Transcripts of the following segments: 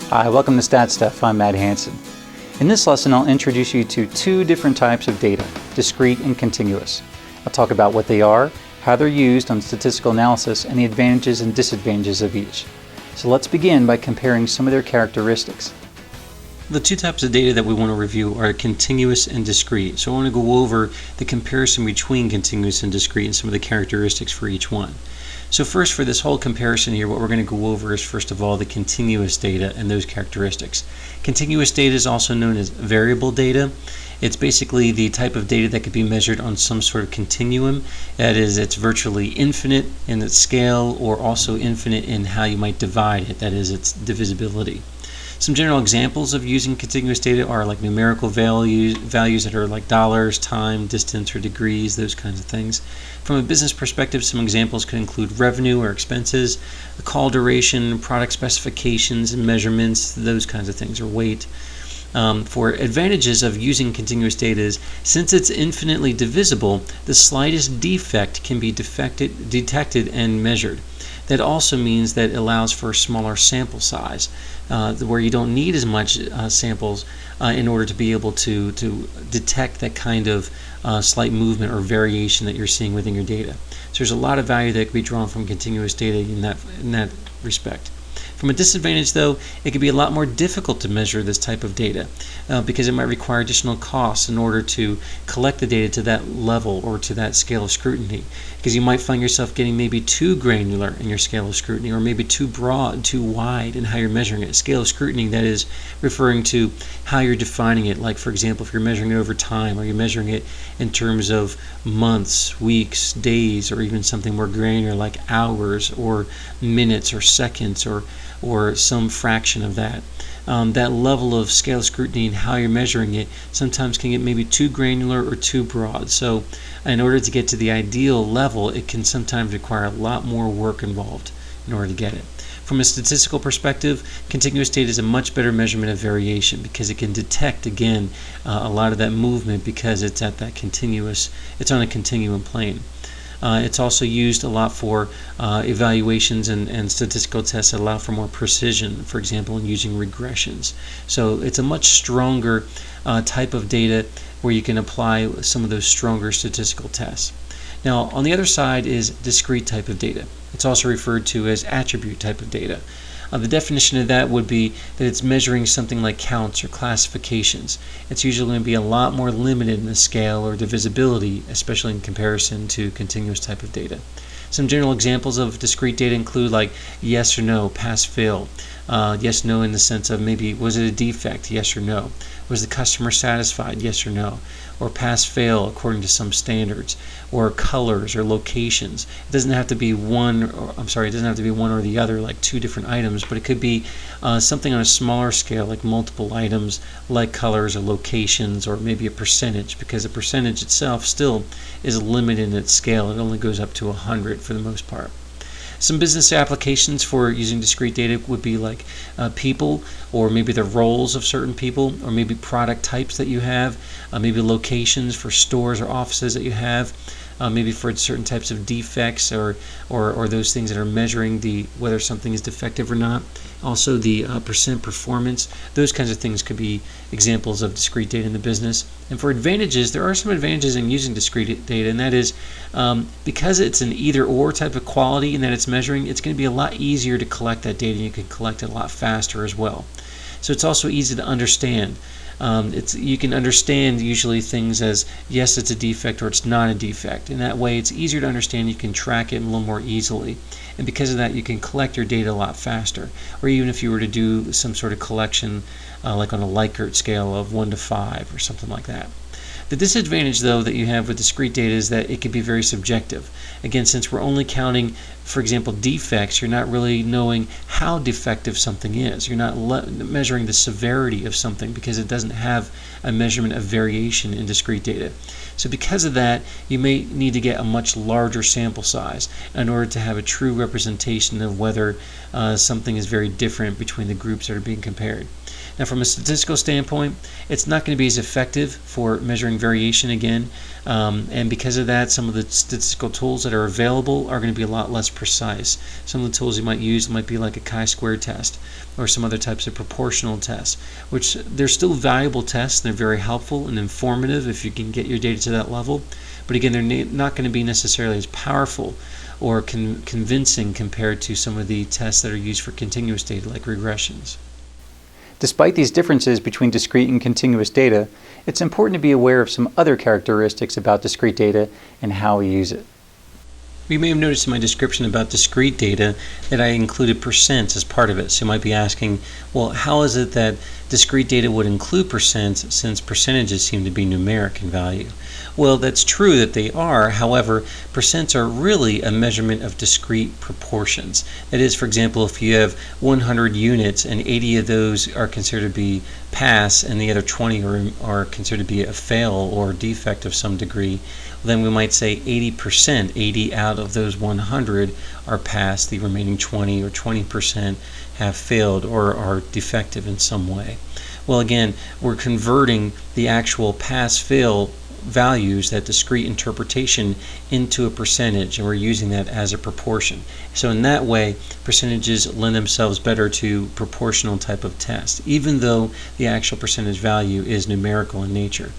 Hi, welcome to StatStuff. I'm Matt Hansen. In this lesson, I'll introduce you to two different types of data, discrete and continuous. I'll talk about what they are, how they're used on statistical analysis, and the advantages and disadvantages of each. So let's begin by comparing some of their characteristics. The two types of data that we want to review are continuous and discrete. So I want to go over the comparison between continuous and discrete and some of the characteristics for each one. So first, for this whole comparison here, what we're going to go over is first of all the continuous data and those characteristics. Continuous data is also known as variable data. It's basically the type of data that could be measured on some sort of continuum. That is, it's virtually infinite in its scale or also infinite in how you might divide it. That is, its divisibility. Some general examples of using continuous data are like numerical values that are like dollars, time, distance, or degrees, those kinds of things. From a business perspective, some examples could include revenue or expenses, the call duration, product specifications and measurements, those kinds of things, or weight. For advantages of using continuous data is, since it's infinitely divisible, the slightest defect can be detected and measured. That also means that it allows for a smaller sample size, where you don't need as much samples in order to be able to detect that kind of slight movement or variation that you're seeing within your data. So there's a lot of value that can be drawn from continuous data in that respect. From a disadvantage, though, it can be a lot more difficult to measure this type of data because it might require additional costs in order to collect the data to that level or to that scale of scrutiny. Because you might find yourself getting maybe too granular in your scale of scrutiny, or maybe too broad, too wide in how you're measuring it. Scale of scrutiny, that is referring to how you're defining it. Like, for example, if you're measuring it over time, or you're measuring it in terms of months, weeks, days, or even something more granular like hours or minutes or seconds or some fraction of that. That level of scale scrutiny and how you're measuring it sometimes can get maybe too granular or too broad. So in order to get to the ideal level, it can sometimes require a lot more work involved in order to get it. From a statistical perspective, continuous data is a much better measurement of variation because it can detect, again, a lot of that movement because it's at that continuous, it's on a continuum plane. It's also used a lot for evaluations and statistical tests that allow for more precision, for example, in using regressions. So it's a much stronger type of data where you can apply some of those stronger statistical tests. Now, on the other side is discrete type of data. It's also referred to as attribute type of data. The definition of that would be that it's measuring something like counts or classifications. It's usually going to be a lot more limited in the scale or divisibility, especially in comparison to continuous type of data. Some general examples of discrete data include like yes or no, pass, fail. Yes, no in the sense of maybe was it a defect, yes or no. Was the customer satisfied, yes or no. Or pass, fail according to some standards. Or colors or locations. It doesn't have to be one or the other, like two different items, but it could be something on a smaller scale, like multiple items, like colors or locations, or maybe a percentage, because a percentage itself still is limited in its scale. It only goes up to 100 for the most part. Some business applications for using discrete data would be like people, or maybe the roles of certain people, or maybe product types that you have, maybe locations for stores or offices that you have, maybe for certain types of defects or those things that are measuring whether something is defective or not. Also the percent performance. Those kinds of things could be examples of discrete data in the business. And for advantages, there are some advantages in using discrete data, and that is because it's an either-or type of quality and that it's measuring, it's going to be a lot easier to collect that data, and you can collect it a lot faster as well. So it's also easy to understand. You can understand usually things as yes, it's a defect, or it's not a defect. In that way, it's easier to understand. You can track it a little more easily, and because of that, you can collect your data a lot faster. Or even if you were to do some sort of collection, like on a Likert scale of 1 to 5 or something like that. The disadvantage, though, that you have with discrete data is that it can be very subjective. Again, since we're only counting, for example, defects, you're not really knowing how defective something is. You're not measuring the severity of something because it doesn't have a measurement of variation in discrete data. So because of that, you may need to get a much larger sample size in order to have a true representation of whether something is very different between the groups that are being compared. Now, from a statistical standpoint, it's not going to be as effective for measuring variation again, and because of that, some of the statistical tools that are available are going to be a lot less precise. Some of the tools you might use might be like a chi-square test or some other types of proportional tests, which they're still valuable tests. They're very helpful and informative if you can get your data to that level, but again, they're not going to be necessarily as powerful or convincing compared to some of the tests that are used for continuous data like regressions. Despite these differences between discrete and continuous data, it's important to be aware of some other characteristics about discrete data and how we use it. You may have noticed in my description about discrete data that I included percents as part of it. So you might be asking, well, how is it that discrete data would include percents since percentages seem to be numeric in value? Well, that's true that they are. However, percents are really a measurement of discrete proportions. That is, for example, if you have 100 units and 80 of those are considered to be pass and the other 20 are considered to be a fail or defect of some degree, then we might say 80%, 80 out of those 100 are pass, the remaining 20 or 20% have failed or are defective in some way. Well, again, we're converting the actual pass-fail values, that discrete interpretation, into a percentage, and we're using that as a proportion. So in that way, percentages lend themselves better to proportional type of test, even though the actual percentage value is numerical in nature.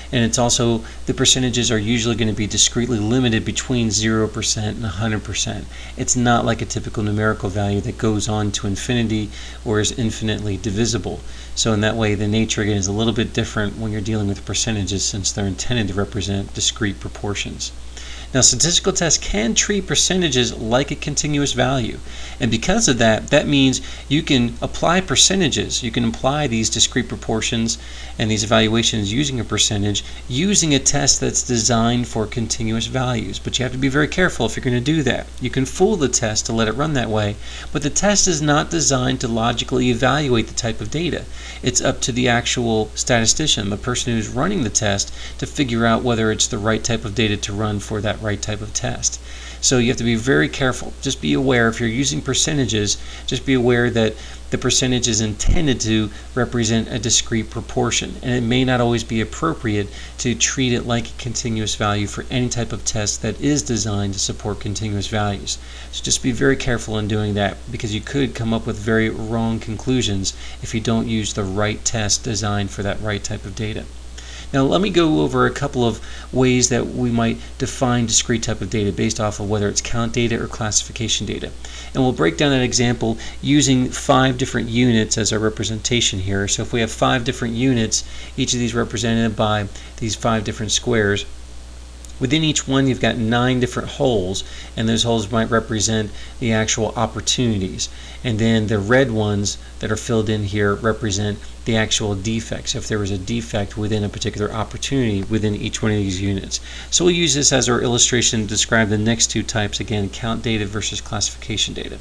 And it's also, the percentages are usually going to be discretely limited between 0% and 100%. It's not like a typical numerical value that goes on to infinity or is infinitely divisible. So in that way, the nature again is a little bit different when you're dealing with percentages, since they're intended to represent discrete proportions. Now, statistical tests can treat percentages like a continuous value, and because of that, that means you can apply percentages. You can apply these discrete proportions and these evaluations using a percentage, using a test that's designed for continuous values. But you have to be very careful if you're going to do that. You can fool the test to let it run that way, but the test is not designed to logically evaluate the type of data. It's up to the actual statistician, the person who's running the test, to figure out whether it's the right type of data to run for that right type of test. So you have to be very careful. Just be aware, if you're using percentages, just be aware that the percentage is intended to represent a discrete proportion, and it may not always be appropriate to treat it like a continuous value for any type of test that is designed to support continuous values. So just be very careful in doing that, because you could come up with very wrong conclusions if you don't use the right test designed for that right type of data. Now let me go over a couple of ways that we might define discrete type of data based off of whether it's count data or classification data. And we'll break down that example using 5 different units as our representation here. So if we have 5 different units, each of these represented by these 5 different squares, within each one you've got 9 different holes, and those holes might represent the actual opportunities. And then the red ones that are filled in here represent the actual defects, if there was a defect within a particular opportunity within each one of these units. So we'll use this as our illustration to describe the next 2 types, again, count data versus classification data.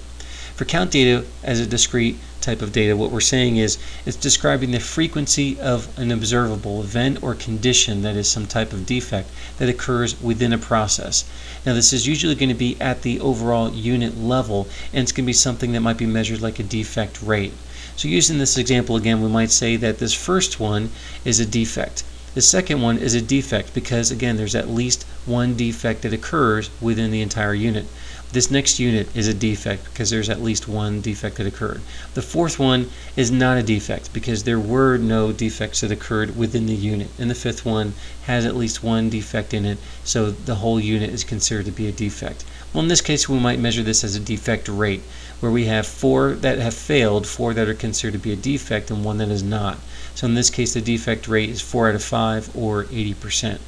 For count data as a discrete type of data, what we're saying is it's describing the frequency of an observable event or condition, that is some type of defect, that occurs within a process. Now this is usually going to be at the overall unit level, and it's going to be something that might be measured like a defect rate. So using this example again, we might say that this first one is a defect. The second one is a defect because, again, there's at least one defect that occurs within the entire unit. This next unit is a defect because there's at least one defect that occurred. The fourth one is not a defect because there were no defects that occurred within the unit. And the fifth one has at least one defect in it, so the whole unit is considered to be a defect. Well, in this case, we might measure this as a defect rate, where we have 4 that have failed, 4 that are considered to be a defect, and 1 that is not. So in this case, the defect rate is 4 out of 5, or 80%.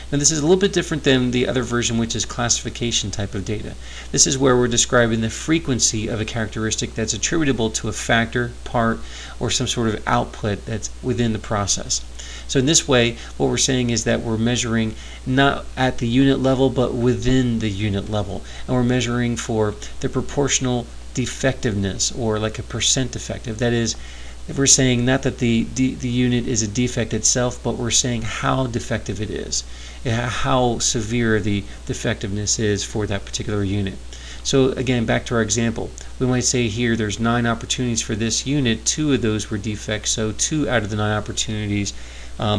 Now this is a little bit different than the other version, which is classification type of data. This is where we're describing the frequency of a characteristic that's attributable to a factor, part, or some sort of output that's within the process. So in this way, what we're saying is that we're measuring not at the unit level, but within the unit level. And we're measuring for the proportional defectiveness, or like a percent effective. That is, If we're saying not that the unit is a defect itself, but we're saying how defective it is, how severe the defectiveness is for that particular unit. So again, back to our example, we might say here there's 9 opportunities for this unit, 2 of those were defects, so 2 out of the 9 opportunities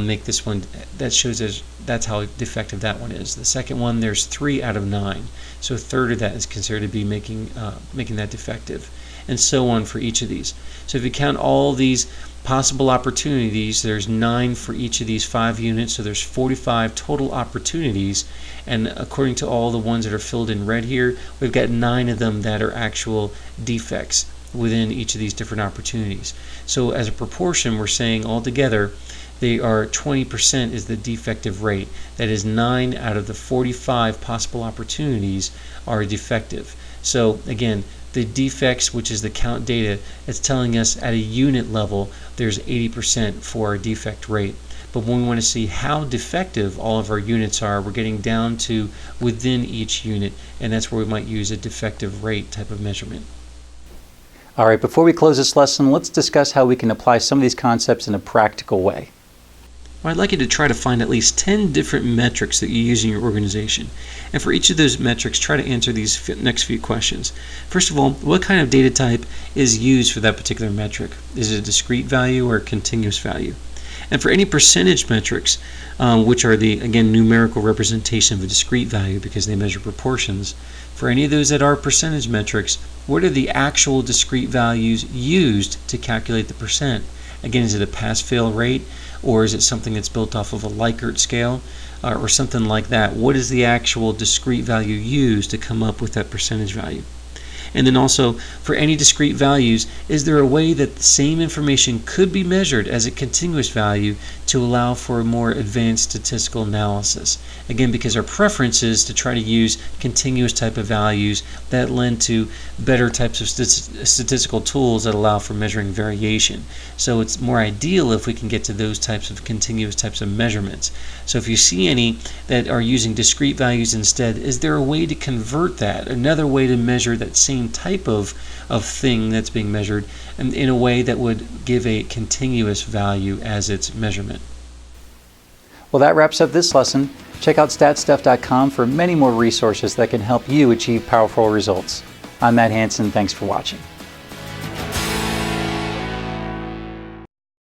make this one, that shows us that's how defective that one is. The second one, there's 3 out of 9, so a third of that is considered to be making that defective, and so on for each of these. So if you count all these possible opportunities, there's 9 for each of these 5 units, so there's 45 total opportunities, and according to all the ones that are filled in red here, we've got 9 of them that are actual defects within each of these different opportunities. So as a proportion, we're saying altogether they are 20% is the defective rate. That is 9 out of the 45 possible opportunities are defective. So again, the defects, which is the count data, it's telling us at a unit level there's 80% for our defect rate. But when we want to see how defective all of our units are, we're getting down to within each unit, and that's where we might use a defective rate type of measurement. All right, before we close this lesson, let's discuss how we can apply some of these concepts in a practical way. Well, I'd like you to try to find at least 10 different metrics that you use in your organization. And for each of those metrics, try to answer these next few questions. First of all, what kind of data type is used for that particular metric? Is it a discrete value or a continuous value? And for any percentage metrics, which are the, again, numerical representation of a discrete value because they measure proportions, for any of those that are percentage metrics, what are the actual discrete values used to calculate the percent? Again, is it a pass-fail rate, or is it something that's built off of a Likert scale, or something like that? What is the actual discrete value used to come up with that percentage value? And then also, for any discrete values, is there a way that the same information could be measured as a continuous value to allow for a more advanced statistical analysis? Again, because our preference is to try to use continuous type of values that lend to better types of statistical tools that allow for measuring variation. So it's more ideal if we can get to those types of continuous types of measurements. So if you see any that are using discrete values instead, is there a way to convert that, another way to measure that same type of thing that's being measured in a way that would give a continuous value as its measurement? Well, that wraps up this lesson. Check out StatStuff.com for many more resources that can help you achieve powerful results. I'm Matt Hansen. Thanks for watching.